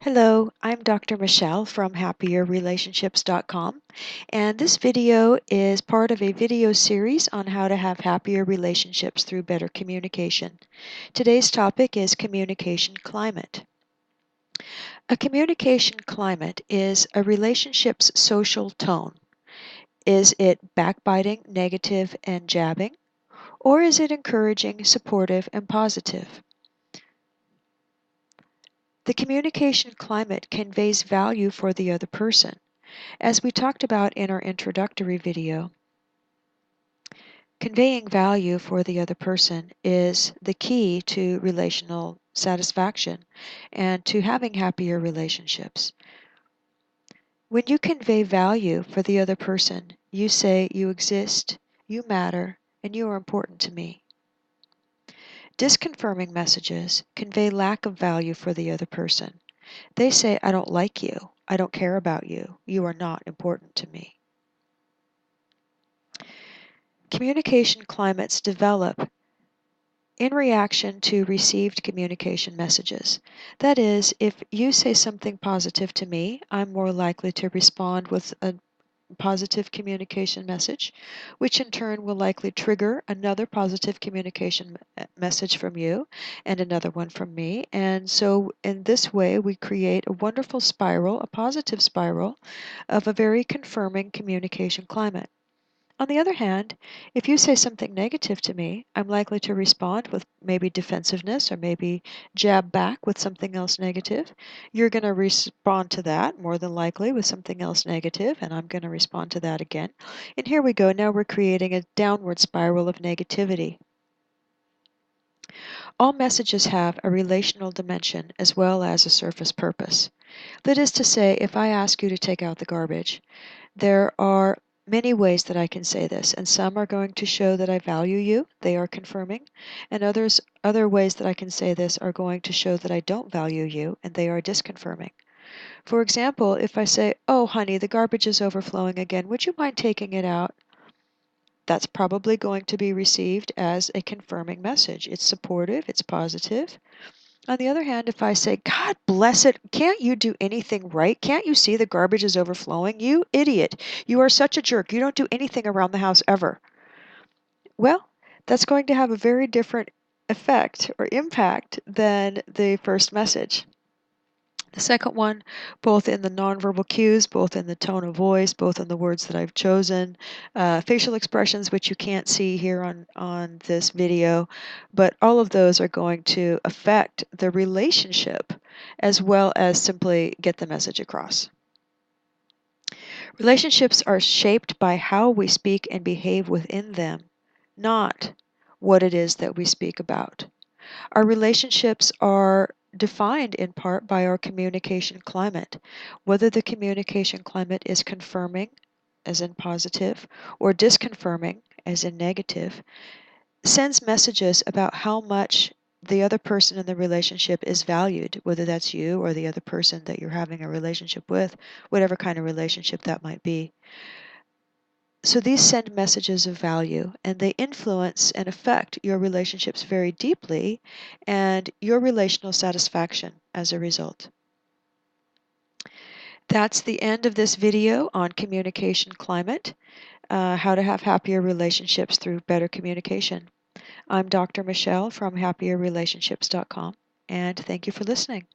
Hello, I'm Dr. Michelle from HappierRelationships.com, and this video is part of a video series on how to have happier relationships through better communication. Today's topic is communication climate. A communication climate is a relationship's social tone. Is it backbiting, negative, and jabbing, or is it encouraging, supportive, and positive? The communication climate conveys value for the other person. As we talked about in our introductory video, conveying value for the other person is the key to relational satisfaction and to having happier relationships. When you convey value for the other person, you say, "You exist, you matter, and you are important to me." Disconfirming messages convey lack of value for the other person. They say, "I don't like you, I don't care about you, you are not important to me." Communication climates develop in reaction to received communication messages. That is, if you say something positive to me, I'm more likely to respond with a positive communication message, which in turn will likely trigger another positive communication message from you and another one from me. And so in this way, we create a wonderful spiral, a positive spiral of a very confirming communication climate. On the other hand, if you say something negative to me, I'm likely to respond with maybe defensiveness or maybe jab back with something else negative. You're going to respond to that more than likely with something else negative, and I'm going to respond to that again. And here we go. Now we're creating a downward spiral of negativity. All messages have a relational dimension as well as a surface purpose. That is to say, if I ask you to take out the garbage, there are many ways that I can say this, and some are going to show that I value you, they are confirming, and other ways that I can say this are going to show that I don't value you, and they are disconfirming. For example, if I say, "Oh, honey, the garbage is overflowing again, would you mind taking it out?" That's probably going to be received as a confirming message. It's supportive, it's positive. On the other hand, if I say, "God bless it, can't you do anything right? Can't you see the garbage is overflowing? You idiot. You are such a jerk. You don't do anything around the house ever." Well, that's going to have a very different effect or impact than the first message. The second one, both in the nonverbal cues, both in the tone of voice, both in the words that I've chosen, facial expressions, which you can't see here on this video, but all of those are going to affect the relationship as well as simply get the message across. Relationships are shaped by how we speak and behave within them, not what it is that we speak about. Our relationships are defined in part by our communication climate. Whether the communication climate is confirming, as in positive, or disconfirming, as in negative, sends messages about how much the other person in the relationship is valued, whether that's you or the other person that you're having a relationship with, whatever kind of relationship that might be. So these send messages of value, and they influence and affect your relationships very deeply and your relational satisfaction as a result. That's the end of this video on communication climate, how to have happier relationships through better communication. I'm Dr. Michelle from HappierRelationships.com, and thank you for listening.